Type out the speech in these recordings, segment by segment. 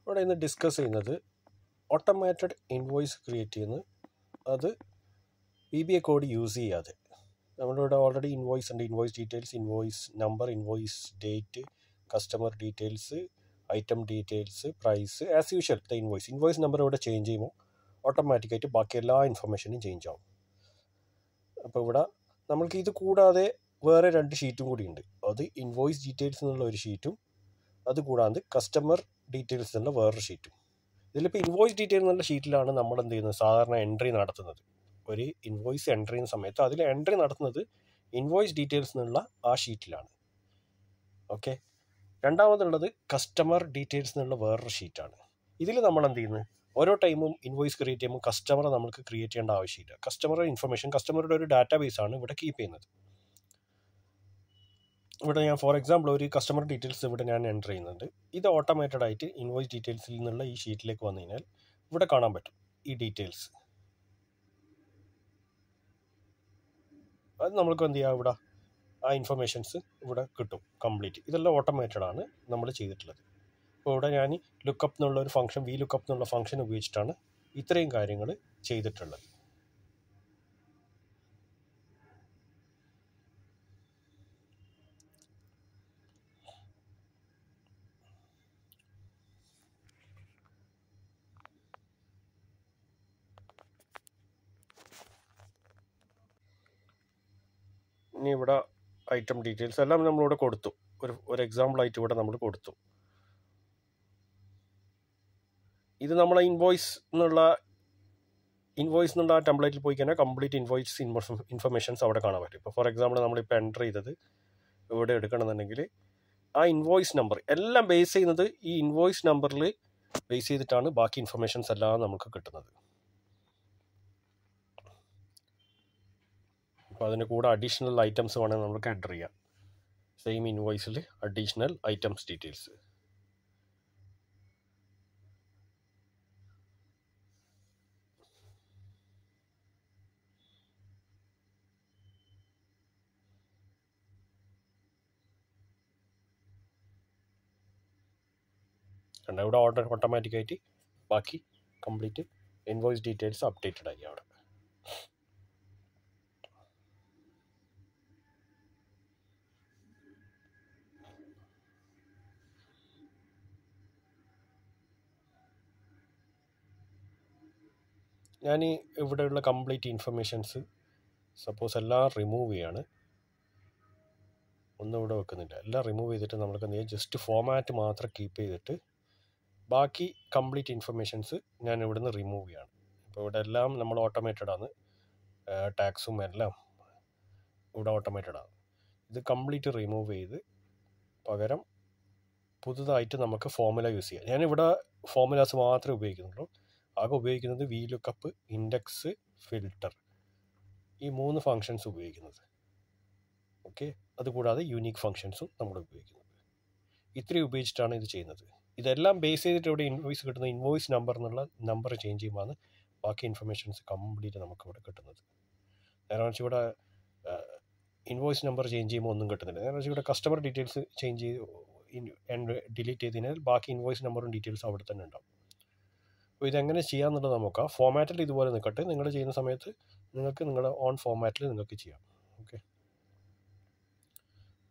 ഇവിടെ ഇന്ന് ഡിസ്കസ് ചെയ്യുന്നത് ഓട്ടോമാറ്റഡ് ഇൻവോയ്സ് ക്രിയേറ്റ് ചെയ്യുന്നത് അത് VBA കോഡ് യൂസ് ചെയ്യാതെ. നമ്മളിവിടെ ഓൾറെഡി ഇൻവോയ്സ് ഉണ്ട്. Invoice details, invoice number, invoice date, customer details, item details, price, as usual the invoice number ഇവിടെ ചേഞ്ച് ചെയ്യുമ്പോൾ ഓട്ടോമാറ്റിക്കായിട്ട് ബാക്കി എല്ലാ ഇൻഫർമേഷനും ചേഞ്ച് ആവും. അപ്പോൾ ഇവിടെ നമ്മൾക്ക് ഇത് കൂടാതെ വേറെ 2 ഷീറ്റും കൂടി ഉണ്ട്. അത് ഇൻവോയ്സ് ഡീറ്റെയിൽസ് എന്നുള്ള ഒരു ഷീറ്റും അതുകൂടാതെ കസ്റ്റമർ ഡീറ്റെയിൽസ് എന്നുള്ള വേറൊരു ഷീറ്റും. ഇതിലിപ്പോൾ ഇൻവോയ്സ് ഡീറ്റെയിൽ എന്നുള്ള ഷീറ്റിലാണ് നമ്മൾ എന്ത് ചെയ്യുന്നത്, സാധാരണ എൻട്രി നടത്തുന്നത്. ഒരു ഇൻവോയ്സ് എൻട്രി ചെയ്യുന്ന സമയത്ത് അതിൽ എൻട്രി നടത്തുന്നത് ഇൻവോയ്സ് ഡീറ്റെയിൽസ് എന്നുള്ള ആ ഷീറ്റിലാണ്. ഓക്കെ. രണ്ടാമതുള്ളത് കസ്റ്റമർ ഡീറ്റെയിൽസ് എന്നുള്ള വേറൊരു ഷീറ്റാണ്. ഇതിൽ നമ്മൾ എന്ത് ചെയ്യുന്നത്, ഓരോ ടൈമും ഇൻവോയ്സ് ക്രിയേറ്റ് ചെയ്യുമ്പോൾ കസ്റ്റമറെ നമുക്ക് ക്രിയേറ്റ് ചെയ്യേണ്ട ആവശ്യമില്ല. കസ്റ്റമറുടെ ഇൻഫർമേഷൻ കസ്റ്റമറുടെ ഒരു ഡാറ്റാബേസാണ് ഇവിടെ കീപ്പ് ചെയ്യുന്നത്. ഇവിടെ ഞാൻ ഫോർ എക്സാമ്പിൾ ഒരു കസ്റ്റമർ ഡീറ്റെയിൽസ് ഇവിടെ ഞാൻ എൻ്റർ ചെയ്യുന്നുണ്ട്. ഇത് ഓട്ടോമേറ്റഡ് ആയിട്ട് ഇൻവോയ്സ് ഡീറ്റെയിൽസിൽ നിന്നുള്ള ഈ ഷീറ്റിലേക്ക് വന്നു കഴിഞ്ഞാൽ ഇവിടെ കാണാൻ പറ്റും ഈ ഡീറ്റെയിൽസ്. അത് നമ്മൾക്ക് എന്ത് ചെയ്യാം, ഇവിടെ ആ ഇൻഫർമേഷൻസ് ഇവിടെ കിട്ടും കംപ്ലീറ്റ്. ഇതെല്ലാം ഓട്ടോമേറ്റഡ് ആണ് നമ്മൾ ചെയ്തിട്ടുള്ളത്. അപ്പോൾ ഇവിടെ ഞാൻ ലുക്കപ്പ് എന്നുള്ള ഒരു ഫംഗ്ഷൻ, VLOOKUP എന്നുള്ള ഫംഗ്ഷൻ ഉപയോഗിച്ചിട്ടാണ് ഇത്രയും കാര്യങ്ങൾ ചെയ്തിട്ടുള്ളത്. ഇനി ഇവിടെ ഐറ്റം ഡീറ്റെയിൽസ് എല്ലാം നമ്മളിവിടെ കൊടുത്തു. ഒരു എക്സാമ്പിളായിട്ട് ഇവിടെ നമ്മൾ കൊടുത്തു. ഇത് നമ്മളെ ഇൻവോയ്സ് എന്നുള്ള ആ ടെംപ്ലേറ്റിൽ പോയി കഴിഞ്ഞാൽ കംപ്ലീറ്റ് ഇൻവോയ്സ് ഇൻഫർമേഷൻസ് അവിടെ കാണാൻ പറ്റും. ഇപ്പോൾ ഫോർ എക്സാമ്പിൾ നമ്മളിപ്പോൾ എൻ്റർ ചെയ്തത് ഇവിടെ എടുക്കണമെന്നുണ്ടെങ്കിൽ ആ ഇൻവോയ്സ് നമ്പർ എല്ലാം ബേസ് ചെയ്യുന്നത് ഈ ഇൻവോയ്സ് നമ്പറിൽ ബേസ് ചെയ്തിട്ടാണ് ബാക്കി ഇൻഫർമേഷൻസ് എല്ലാം നമുക്ക് കിട്ടുന്നത്. അപ്പോൾ അതിന് കൂടെ അഡീഷണൽ ഐറ്റംസ് വേണമെങ്കിൽ നമുക്ക് എൻ്റർ ചെയ്യാം. സെയിം ഇൻവോയ്സിൽ അഡീഷണൽ ഐറ്റംസ് ഡീറ്റെയിൽസ്. കണ്ട ഇവിടെ ഓട്ടോമാറ്റിക്കായിട്ട് ബാക്കി കംപ്ലീറ്റ് ഇൻവോയ്സ് ഡീറ്റെയിൽസ് അപ്ഡേറ്റഡ് ആയി അവിടെ. ഞാൻ ഇവിടെയുള്ള കംപ്ലീറ്റ് ഇൻഫർമേഷൻസ് സപ്പോസ് എല്ലാം റിമൂവ് ചെയ്യാണ്. ഒന്നും ഇവിടെ വെക്കുന്നില്ല. എല്ലാം റിമൂവ് ചെയ്തിട്ട് നമ്മൾക്ക് എന്ത് ചെയ്യാം, ജസ്റ്റ് ഫോമാറ്റ് മാത്രം കീപ്പ് ചെയ്തിട്ട് ബാക്കി കംപ്ലീറ്റ് ഇൻഫർമേഷൻസ് ഞാൻ ഇവിടുന്ന് റിമൂവ് ചെയ്യാണ്. ഇപ്പോൾ ഇവിടെ എല്ലാം നമ്മൾ ഓട്ടോമേറ്റഡ് ആണ്. ടാക്സും എല്ലാം ഇവിടെ ഓട്ടോമേറ്റഡ് ആണ്. ഇത് കംപ്ലീറ്റ് റിമൂവ് ചെയ്ത് പകരം പുതുതായിട്ട് നമുക്ക് ഫോർമുല യൂസ് ചെയ്യാം. ഞാനിവിടെ ഫോർമുലാസ് മാത്രമേ ഉപയോഗിക്കുന്നുള്ളൂ. ആകെ ഉപയോഗിക്കുന്നത് VLOOKUP, ഇൻഡെക്സ്, ഫിൽട്ടർ, ഈ 3 ഫങ്ഷൻസ് ഉപയോഗിക്കുന്നത്. ഓക്കെ. അതുകൂടാതെ യൂണീക്ക് ഫങ്ഷൻസും നമ്മൾ ഉപയോഗിക്കുന്നത്. ഇത്രയും ഉപയോഗിച്ചിട്ടാണ് ഇത് ചെയ്യുന്നത്. ഇതെല്ലാം ബേസ് ചെയ്തിട്ട് ഇവിടെ ഇൻവോയ്സ് കിട്ടുന്ന ഇൻവോയ്സ് നമ്പർ എന്നുള്ള നമ്പർ ചേഞ്ച് ചെയ്യുമ്പോഴാണ് ബാക്കി ഇൻഫർമേഷൻസ് കംപ്ലീറ്റ് നമുക്ക് ഇവിടെ കിട്ടുന്നത്. നേരെ വെച്ച് ഇവിടെ ഇൻവോയ്സ് നമ്പർ ചേഞ്ച് ചെയ്യുമ്പോൾ ഒന്നും കിട്ടുന്നില്ല. നേരെ വെച്ച് ഇവിടെ കസ്റ്റമർ ഡീറ്റെയിൽസ് ചേഞ്ച് ചെയ്ത് ഡിലീറ്റ് ചെയ്ത് കഴിഞ്ഞാൽ ബാക്കി ഇൻവോയ്സ് നമ്പറും ഡീറ്റെയിൽസും അവിടെ തന്നെ ഉണ്ടാവും. അപ്പോൾ ഇതെങ്ങനെ ചെയ്യാമെന്നുള്ളത് നോക്കാം. ഫോമാറ്റിൽ ഇതുപോലെ നിൽക്കട്ടെ. നിങ്ങൾ ചെയ്യുന്ന സമയത്ത് നിങ്ങൾക്ക് നിങ്ങളുടെ ഓൺ ഫോമാറ്റിൽ നിങ്ങൾക്ക് ചെയ്യാം. ഓക്കെ.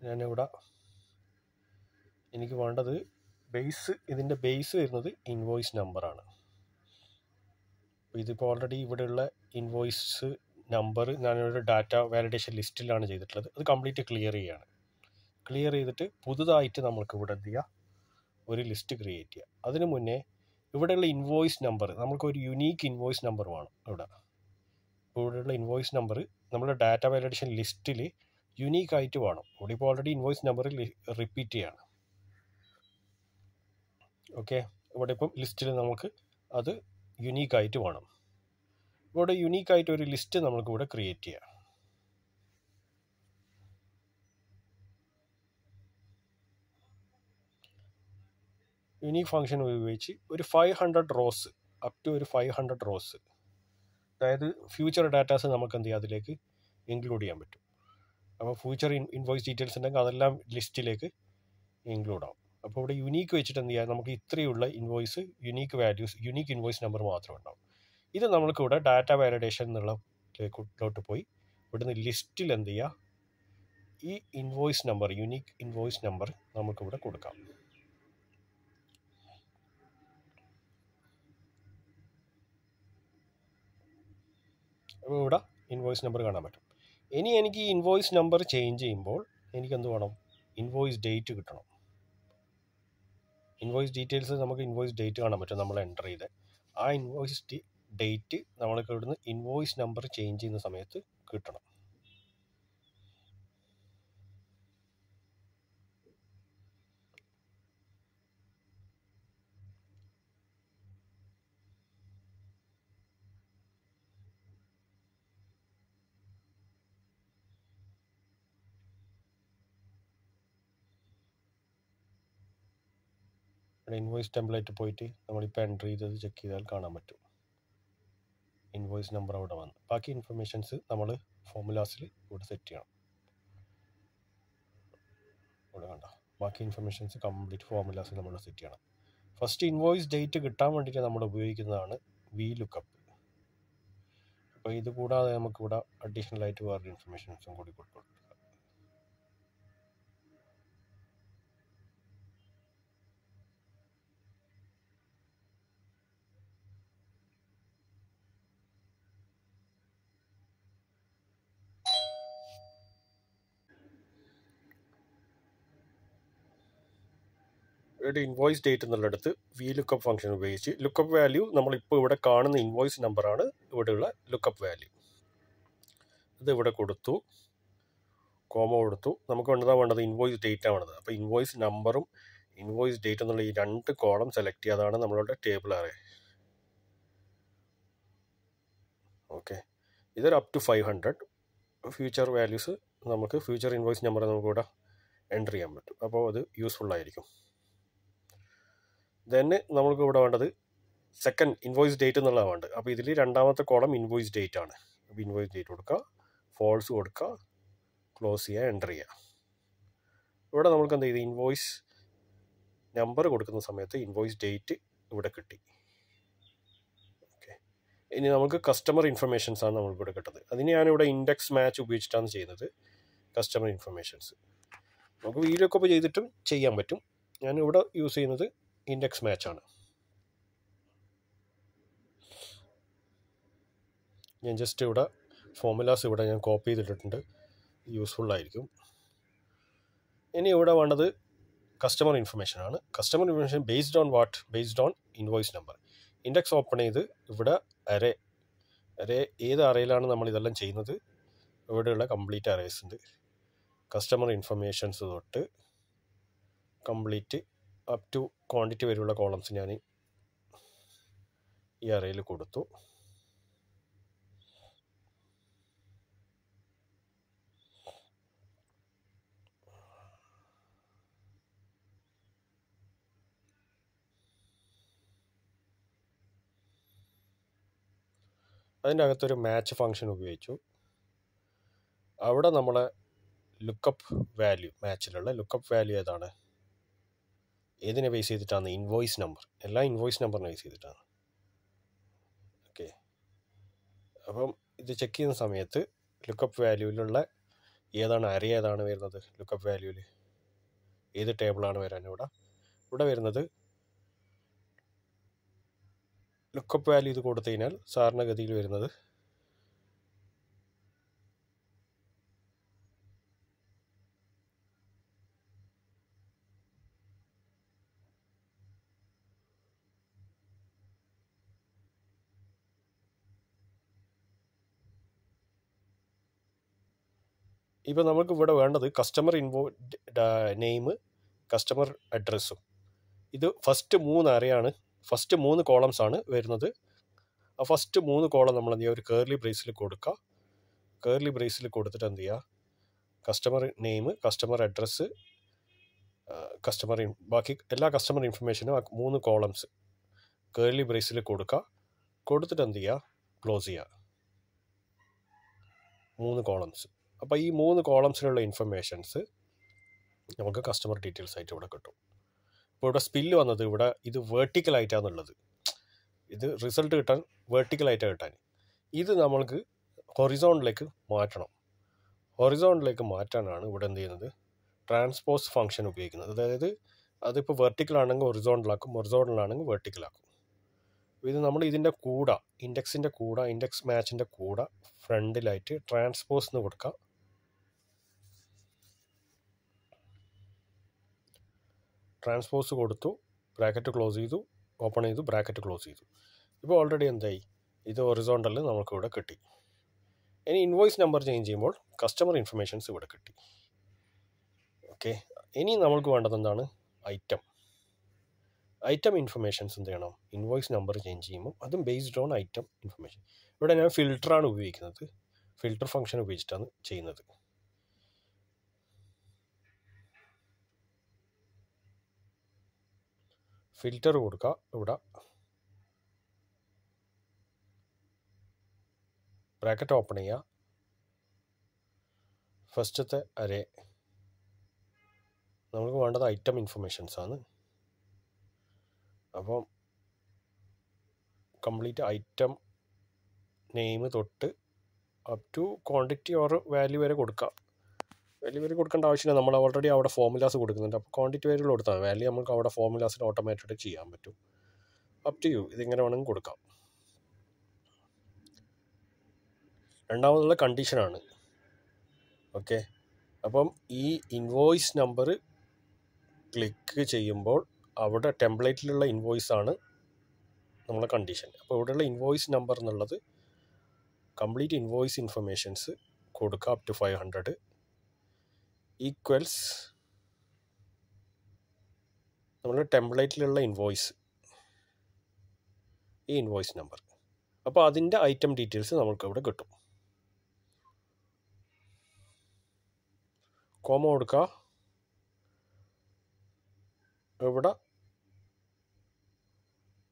ഞാനിവിടെ എനിക്ക് വേണ്ടത് ഇതിൻ്റെ ബേസ് വരുന്നത് ഇൻവോയ്സ് നമ്പറാണ്. അപ്പോൾ ഇതിപ്പോൾ ഓൾറെഡി ഇവിടെയുള്ള ഇൻവോയ്സ് നമ്പർ ഞാനൊരു ഡാറ്റ വാലിഡേഷൻ ലിസ്റ്റിലാണ് ചെയ്തിട്ടുള്ളത്. അത് കംപ്ലീറ്റ് ക്ലിയർ ചെയ്യാണ്. ക്ലിയർ ചെയ്തിട്ട് പുതുതായിട്ട് നമുക്ക് ഇവിടെ എന്ത് ചെയ്യുക, ഒരു ലിസ്റ്റ് ക്രിയേറ്റ് ചെയ്യുക. അതിന് മുന്നേ ഇവിടെയുള്ള ഇൻവോയ്സ് നമ്പർ നമുക്കൊരു യുണീക്ക് ഇൻവോയ്സ് നമ്പർ വേണം. ഇവിടെയുള്ള ഇൻവോയ്സ് നമ്പർ നമ്മുടെ ഡാറ്റ വാലിഡേഷൻ ലിസ്റ്റിൽ യുണീക്കായിട്ട് വേണം. ഇവിടെ ഇപ്പോൾ ഓൾറെഡി ഇൻവോയ്സ് നമ്പർ റിപ്പീറ്റ് ചെയ്യാണ്. ഓക്കെ. ഇവിടെ ഇപ്പം ലിസ്റ്റിൽ നമുക്ക് അത് യുണീക്കായിട്ട് വേണം. ഇവിടെ യുണീക്കായിട്ട് ഒരു ലിസ്റ്റ് നമുക്ക് ഇവിടെ ക്രിയേറ്റ് ചെയ്യാം. യുണീക്ക് ഫംഗ്ഷൻ ഉപയോഗിച്ച് ഒരു 500 റോസ്, അപ് ടു ഒരു 500 റോസ്, അതായത് ഫ്യൂച്ചർ ഡാറ്റാസ് നമുക്ക് എന്ത് ചെയ്യാം, അതിലേക്ക് ഇൻക്ലൂഡ് ചെയ്യാൻ പറ്റും. അപ്പോൾ ഫ്യൂച്ചർ ഇൻവോയ്സ് ഡീറ്റെയിൽസ് ഉണ്ടെങ്കിൽ അതെല്ലാം ലിസ്റ്റിലേക്ക് ഇൻക്ലൂഡ് ആവും. അപ്പോൾ ഇവിടെ യുണീക്ക് വെച്ചിട്ട് എന്ത് ചെയ്യാം, നമുക്ക് ഇത്രയുള്ള invoice unique values, unique invoice number മാത്രമേ ഉണ്ടാവും. ഇത് നമ്മൾക്ക് ഇവിടെ ഡാറ്റ വാലിഡേഷൻ എന്നുള്ളതിലോട്ട് പോയി ഇവിടുന്ന് ലിസ്റ്റിൽ എന്ത് ചെയ്യുക, ഈ invoice number, unique invoice number നമുക്കിവിടെ കൊടുക്കാം. അപ്പോൾ ഇവിടെ ഇൻവോയ്സ് നമ്പർ കാണാൻ പറ്റും. ഇനി എനിക്ക് ഈ ഇൻവോയ്സ് നമ്പർ ചേഞ്ച് ചെയ്യുമ്പോൾ എനിക്കെന്ത് വേണം, ഇൻവോയ്സ് ഡേറ്റ് കിട്ടണം. ഇൻവോയ്സ് ഡീറ്റെയിൽസ് നമുക്ക് ഇൻവോയ്സ് ഡേറ്റ് കാണാൻ പറ്റും, നമ്മൾ എൻ്റർ ചെയ്ത്. ആ ഇൻവോയ്സ് ഡേറ്റ് നമ്മൾക്ക് ഇവിടുന്ന് ഇൻവോയ്സ് നമ്പർ ചേഞ്ച് ചെയ്യുന്ന സമയത്ത് കിട്ടണം. ഇവിടെ ഇൻവോയ്സ് ടെംപ്ലേറ്റ് പോയിട്ട് നമ്മളിപ്പോൾ എൻ്റർ ചെയ്തത് ചെക്ക് ചെയ്താൽ കാണാൻ പറ്റും, ഇൻവോയ്സ് നമ്പർ അവിടെ വന്നു. ബാക്കി ഇൻഫർമേഷൻസ് നമ്മൾ ഫോർമുലാസിൽ ഇവിടെ സെറ്റ് ചെയ്യണം. ഇവിടെ കണ്ട ബാക്കി ഇൻഫർമേഷൻസ് കംപ്ലീറ്റ് ഫോർമുലാസിൽ നമ്മൾ സെറ്റ് ചെയ്യണം. ഫസ്റ്റ് ഇൻവോയ്സ് ഡേറ്റ് കിട്ടാൻ വേണ്ടിയിട്ട് നമ്മൾ ഉപയോഗിക്കുന്നതാണ് VLOOKUP. അപ്പോൾ ഇത് കൂടാതെ നമുക്കിവിടെ അഡീഷണൽ ആയിട്ട് വേറെ ഇൻഫർമേഷൻസും കൂടി കൊടുക്കും. ഇവിടെ ഇൻവോയ്സ് ഡേറ്റ് എന്നുള്ളിടത്ത് VLOOKUP ഫംഗ്ഷൻ ഉപയോഗിച്ച് ലുക്കപ്പ് വാല്യൂ നമ്മളിപ്പോൾ ഇവിടെ കാണുന്ന ഇൻവോയ്സ് നമ്പറാണ് ഇവിടെയുള്ള ലുക്കപ്പ് വാല്യൂ. ഇത് ഇവിടെ കൊടുത്തു, കോമ കൊടുത്തു. നമുക്ക് വേണ്ടത് ഇൻവോയ്സ് ഡേറ്റ് ആണ് വേണ്ടത്. അപ്പോൾ ഇൻവോയ്സ് നമ്പറും ഇൻവോയ്സ് ഡേറ്റ് എന്നുള്ള ഈ 2 കോളം സെലക്ട് ചെയ്യാതാണ് നമ്മളുടെ ടേബിൾ അറേ. ഓക്കെ, ഇതൊരു അപ് ടു 500 ഫ്യൂച്ചർ വാല്യൂസ്, നമുക്ക് ഫ്യൂച്ചർ ഇൻവോയ്സ് നമ്പർ നമുക്കിവിടെ എൻ്റർ ചെയ്യാൻ പറ്റും. അപ്പോൾ അത് യൂസ്ഫുൾ ആയിരിക്കും. ദെൻ നമ്മൾക്ക് ഇവിടെ വേണ്ടത് സെക്കൻഡ് ഇൻവോയ്സ് ഡേറ്റ് എന്നുള്ളതാണ് വേണ്ടത്. അപ്പോൾ ഇതിൽ രണ്ടാമത്തെ കോളം ഇൻവോയ്സ് ഡേറ്റ് ആണ്. അപ്പോൾ ഇൻവോയ്സ് ഡേറ്റ് കൊടുക്കുക, ഫോൾസ് കൊടുക്കുക, ക്ലോസ് ചെയ്യുക, എൻ്റർ ചെയ്യുക. ഇവിടെ നമുക്ക് എന്ത് ചെയ്ത് ഇൻവോയ്സ് നമ്പർ കൊടുക്കുന്ന സമയത്ത് ഇൻവോയ്സ് ഡേറ്റ് ഇവിടെ കിട്ടി. ഓക്കെ, ഇനി നമുക്ക് കസ്റ്റമർ ഇൻഫർമേഷൻസ് ആണ് നമ്മൾക്കിവിടെ കിട്ടുന്നത്. അതിന് ഞാനിവിടെ ഇൻഡെക്സ് മാച്ച് ഉപയോഗിച്ചിട്ടാണ് ചെയ്യുന്നത്. കസ്റ്റമർ ഇൻഫർമേഷൻസ് നമുക്ക് VLOOKUP ചെയ്തിട്ടും ചെയ്യാൻ പറ്റും. ഞാനിവിടെ യൂസ് ചെയ്യുന്നത് ഇൻഡെക്സ് മാച്ചാണ്. ഞാൻ ജസ്റ്റ് ഇവിടെ ഫോർമുലാസ് ഇവിടെ ഞാൻ കോപ്പി ചെയ്തിട്ടുണ്ട്, യൂസ്ഫുൾ ആയിരിക്കും. ഇനി ഇവിടെ വേണ്ടത് കസ്റ്റമർ ഇൻഫർമേഷൻ ആണ്. Customer information based on what? Based on invoice number. Index open ചെയ്ത് ഇവിടെ അറേ ഏത് അറേയിലാണ് നമ്മൾ ഇതെല്ലാം ചെയ്യുന്നത്, ഇവിടെയുള്ള കംപ്ലീറ്റ് അറേസ് ഉണ്ട്. കസ്റ്റമർ ഇൻഫർമേഷൻസ് തൊട്ട് കംപ്ലീറ്റ് അപ് ടു ക്വാണ്ടിറ്റി വരെയുള്ള കോളംസ് ഞാൻ ഈ അറേയിൽ കൊടുത്തു. അതിൻ്റെ അകത്തൊരു മാച്ച് ഫംഗ്ഷൻ ഉപയോഗിച്ചു. അവിടെ നമ്മളെ ലുക്കപ്പ് വാല്യൂ, മാച്ചിലുള്ള ലുക്കപ്പ് വാല്യൂ ഏതാണ്, ഏതിനെ ബേസ് ചെയ്തിട്ടാണ്? Invoice number. എല്ലാ ഇൻവോയ്സ് നമ്പറിനെ ബേസ് ചെയ്തിട്ടാണ്. ഓക്കെ, അപ്പം ഇത് ചെക്ക് ചെയ്യുന്ന സമയത്ത് ലുക്കപ്പ് വാല്യൂവിലുള്ള ഏതാണ് അറേ, ഏതാണ് വരുന്നത് ലുക്കപ്പ് വാല്യൂവിൽ, ഏത് ടേബിളാണ് വരാൻ ഇവിടെ വരുന്നത് ലുക്കപ്പ് വാല്യൂ. ഇത് കൊടുത്തു കഴിഞ്ഞാൽ സാധാരണഗതിയിൽ വരുന്നത് ഇപ്പോൾ നമുക്ക് ഇവിടെ വേണ്ടത് കസ്റ്റമർ നെയിം, കസ്റ്റമർ അഡ്രസ്സും. ഇത് ഫസ്റ്റ് 3 അറേയാണ്, ഫസ്റ്റ് 3 കോളംസ് ആണ് വരുന്നത്. ആ ഫസ്റ്റ് 3 കോളം നമ്മൾ എന്ത് ചെയ്യുക, ഒരു കേർലി ബ്രേസിൽ കൊടുക്കുക. കേർലി ബ്രേസിൽ കൊടുത്തിട്ട് എന്ത് ചെയ്യുക, കസ്റ്റമർ നെയിം, കസ്റ്റമർ അഡ്രസ്സ്, ബാക്കി എല്ലാ കസ്റ്റമർ ഇൻഫർമേഷനും ആ 3 കോളംസ് കേർലി ബ്രേസിൽ കൊടുക്കുക. കൊടുത്തിട്ട് എന്ത് ചെയ്യുക, ക്ലോസ് ചെയ്യുക 3 കോളംസ്. അപ്പോൾ ഈ 3 കോളംസിലുള്ള ഇൻഫർമേഷൻസ് നമുക്ക് കസ്റ്റമർ ഡീറ്റെയിൽസ് ആയിട്ട് ഇവിടെ കിട്ടും. ഇപ്പോൾ ഇവിടെ സ്പില്ല് വന്നത് ഇവിടെ ഇത് വേർട്ടിക്കലായിട്ടാണുള്ളത്. ഇത് റിസൾട്ട് കിട്ടാൻ വേർട്ടിക്കലായിട്ടാണ് കിട്ടാൻ. ഇത് നമ്മൾക്ക് ഹൊറിസോണ്ടലിലേക്ക് മാറ്റണം. ഹൊറിസോണ്ടലിലേക്ക് മാറ്റാനാണ് ഇവിടെ എന്ത് ചെയ്യുന്നത്, ട്രാൻസ്പോസ് ഫംഗ്ഷൻ ഉപയോഗിക്കുന്നത്. അതായത് അതിപ്പോൾ വെർട്ടിക്കലാണെങ്കിൽ ഹൊറിസോണ്ടലാക്കും, ഹൊറിസോണ്ടലാണെങ്കിൽ വെർട്ടിക്കലാക്കും. ഇത് നമ്മൾ ഇതിൻ്റെ കൂടെ ഇൻഡെക്സിൻ്റെ കൂടെ ഇൻഡെക്സ് മാച്ചിൻ്റെ കൂടെ ഫ്രണ്ടിലായിട്ട് ട്രാൻസ്പോസ് എന്ന് കൊടുക്കുക. ട്രാൻസ്പോസ് കൊടുത്തു, ബ്രാക്കറ്റ് ക്ലോസ് ചെയ്തു, ഓപ്പൺ ചെയ്തു, ബ്രാക്കറ്റ് ക്ലോസ് ചെയ്തു. ഇപ്പോൾ ഓൾറെഡി എന്തായി, ഇത് ഹൊറിസോണ്ടലിൽ നമുക്കിവിടെ കിട്ടി. ഇനി ഇൻവോയ്സ് നമ്പർ ചേഞ്ച് ചെയ്യുമ്പോൾ കസ്റ്റമർ ഇൻഫർമേഷൻസ് ഇവിടെ കിട്ടി. ഓക്കെ, ഇനി നമ്മൾക്ക് വേണ്ടത് എന്താണ്, ഐറ്റം ഇൻഫർമേഷൻസ് എന്ത് ചെയ്യണം, ഇൻവോയ്സ് നമ്പർ ചേഞ്ച് ചെയ്യുമ്പോൾ അതും ബേസ്ഡ് ഓൺ ഐറ്റം ഇൻഫർമേഷൻ. ഇവിടെ ഞാൻ ഫിൽറ്ററാണ് ഉപയോഗിക്കുന്നത്, ഫിൽറ്റർ ഫംഗ്ഷൻ ഉപയോഗിച്ചിട്ടാണ് ചെയ്യുന്നത്. ഫിൽറ്റർ കൊടുക്കുക, ഇവിടെ ബ്രാക്കറ്റ് ഓപ്പൺ ചെയ്യുക, ഫസ്റ്റത്തെ അരേ നമുക്ക് വേണ്ടത് ഐറ്റം ഇൻഫർമേഷൻസ് ആണ്. അപ്പം കംപ്ലീറ്റ് ഐറ്റം നെയിം തൊട്ട് up to quantity or value വരെ കൊടുക്കാം. വാല്യൂ വരെ കൊടുക്കേണ്ട ആവശ്യമില്ല, നമ്മൾ ഓൾറെഡി അവിടെ ഫോർമുലാസ് കൊടുക്കുന്നുണ്ട്. അപ്പോൾ ക്വാണ്ടിറ്റി വരെ കൊടുത്താൽ വാല്യൂ നമുക്ക് അവിടെ ഫോർമുലാസിൽ ഓട്ടോമാറ്റഡ് ചെയ്യാൻ പറ്റും. അപ് ടു യു, ഇതിങ്ങനെ വേണമെങ്കിൽ കൊടുക്കാം. രണ്ടാമതുള്ള കണ്ടീഷനാണ്. ഓക്കെ, അപ്പം ഈ ഇൻവോയ്സ് നമ്പർ ക്ലിക്ക് ചെയ്യുമ്പോൾ അവിടെ ടെംപ്ലേറ്റിലുള്ള ഇൻവോയ്സ് ആണ് നമ്മളെ കണ്ടീഷൻ. അപ്പോൾ ഇവിടെയുള്ള ഇൻവോയ്സ് നമ്പർ എന്നുള്ളത് കംപ്ലീറ്റ് ഇൻവോയ്സ് ഇൻഫർമേഷൻസ് കൊടുക്കുക അപ് ടു 500 ഈക്വൽസ് നമ്മുടെ ടെംപ്ലേറ്റിലുള്ള ഇൻവോയ്സ്, ഈ ഇൻവോയ്സ് നമ്പർ. അപ്പോൾ അതിൻ്റെ ഐറ്റം ഡീറ്റെയിൽസ് നമുക്ക് ഇവിടെ കിട്ടും. കോമ കൊടുക്കുക, ഇവിടെ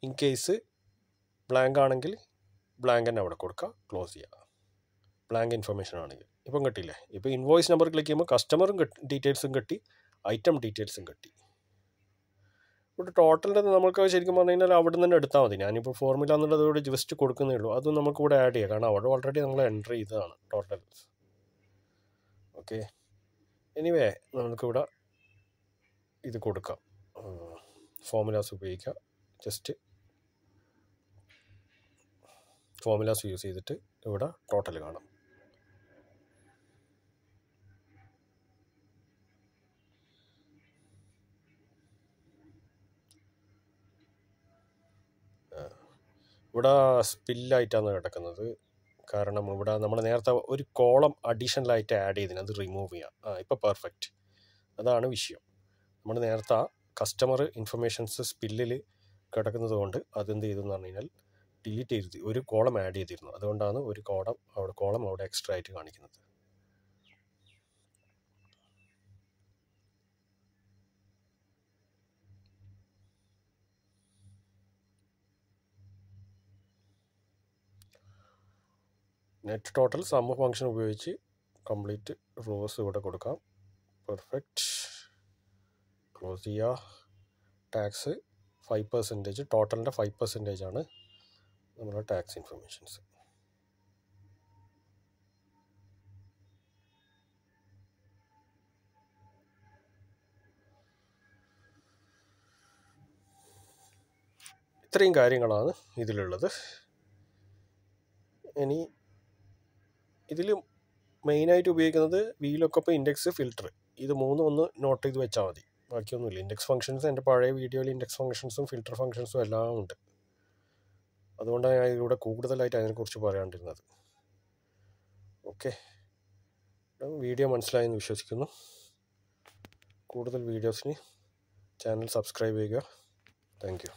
ഇൻ കേസ് ബ്ലാങ്ക് ആണെങ്കിൽ ബ്ലാങ്ക് തന്നെ അവിടെ കൊടുക്കുക, ക്ലോസ് ചെയ്യുക. ബ്ലാങ്ക് ഇൻഫർമേഷൻ ആണെങ്കിൽ ഇപ്പം കിട്ടിയില്ലേ. ഇപ്പോൾ ഇൻവോയ്സ് നമ്പർ ക്ലിക്ക് ചെയ്യുമ്പോൾ കസ്റ്റമറും ഡീറ്റെയിൽസും കിട്ടി, ഐറ്റം ഡീറ്റെയിൽസും കിട്ടി. ഇവിടെ ടോട്ടലിൻ്റെ നമുക്ക് ശരിക്കും പറഞ്ഞു കഴിഞ്ഞാൽ അവിടെ നിന്ന് തന്നെ എടുത്താൽ മതി. ഞാനിപ്പോൾ ഫോർമുല എന്നുള്ളത് ഇവിടെ ജസ്റ്റ് കൊടുക്കുന്നേ ഉള്ളൂ. അതും നമുക്ക് ഇവിടെ ആഡ് ചെയ്യാം, കാരണം അവിടെ ഓൾറെഡി നമ്മൾ എൻ്റർ ചെയ്തതാണ് ടോട്ടൽ. ഓക്കെ, എനിവേ നമുക്കിവിടെ ഇത് കൊടുക്കാം, ഫോർമുലാസ് ഉപയോഗിക്കാം. ജസ്റ്റ് ഫോർമുലാസ് യൂസ് ചെയ്തിട്ട് ഇവിടെ ടോട്ടൽ കാണാം. ഇവിടെ സ്പില്ലായിട്ടാണ് കിടക്കുന്നത്, കാരണം ഇവിടെ നമ്മൾ നേരത്തെ ഒരു കോളം അഡീഷണലായിട്ട് ആഡ് ചെയ്തിന്, അത് റിമൂവ് ചെയ്യാം. ഇപ്പോൾ പെർഫെക്റ്റ്. അതാണ് വിഷയം. നമ്മൾ നേരത്തെ കസ്റ്റമർ ഇൻഫർമേഷൻസ് സ്പില്ലിൽ കിടക്കുന്നത് കൊണ്ട് അതെന്ത് ചെയ്തെന്ന് പറഞ്ഞു കഴിഞ്ഞാൽ ഡിലീറ്റ് ചെയ്ത് ഒരു കോളം ആഡ് ചെയ്തിരുന്നു. അതുകൊണ്ടാണ് ഒരു കോളം അവിടെ എക്സ്ട്രാ ആയിട്ട് കാണിക്കുന്നത്. നെറ്റ് ടോട്ടൽ സം ഫംഗ്ഷൻ ഉപയോഗിച്ച് കംപ്ലീറ്റ് റോസ് ഇവിടെ കൊടുക്കാം. പെർഫെക്റ്റ്. ക്ലോസ് ചെയ്യുക. ടാക്സ് 5%, ടോട്ടലിൻ്റെ 5% ആണ് നമ്മുടെ ടാക്സ് ഇൻഫർമേഷൻസ്. ഇത്രയും കാര്യങ്ങളാണ് ഇതിലുള്ളത്. ഇനി ഇതിൽ മെയിനായിട്ട് ഉപയോഗിക്കുന്നത് VLOOKUP, ഇൻഡെക്സ്, ഫിൽറ്റർ. ഇത് മൂന്നും ഒന്ന് നോട്ട് ചെയ്ത് വെച്ചാൽ മതി, ബാക്കിയൊന്നുമില്ല. ഇൻഡെക്സ് ഫംഗ്ഷൻസ് എൻ്റെ പഴയ വീഡിയോയിൽ ഇൻഡെക്സ് ഫംഗ്ഷൻസും ഫിൽറ്റർ ഫംഗ്ഷൻസും എല്ലാം ഉണ്ട്. അതുകൊണ്ടാണ് ഞാൻ ഇതിലൂടെ കൂടുതലായിട്ട് അതിനെക്കുറിച്ച് പറയാണ്ടിരുന്നത്. ഓക്കെ, വീഡിയോ മനസ്സിലായെന്ന് വിശ്വസിക്കുന്നു. കൂടുതൽ വീഡിയോസിന് ചാനൽ സബ്സ്ക്രൈബ് ചെയ്യുക. Thank you.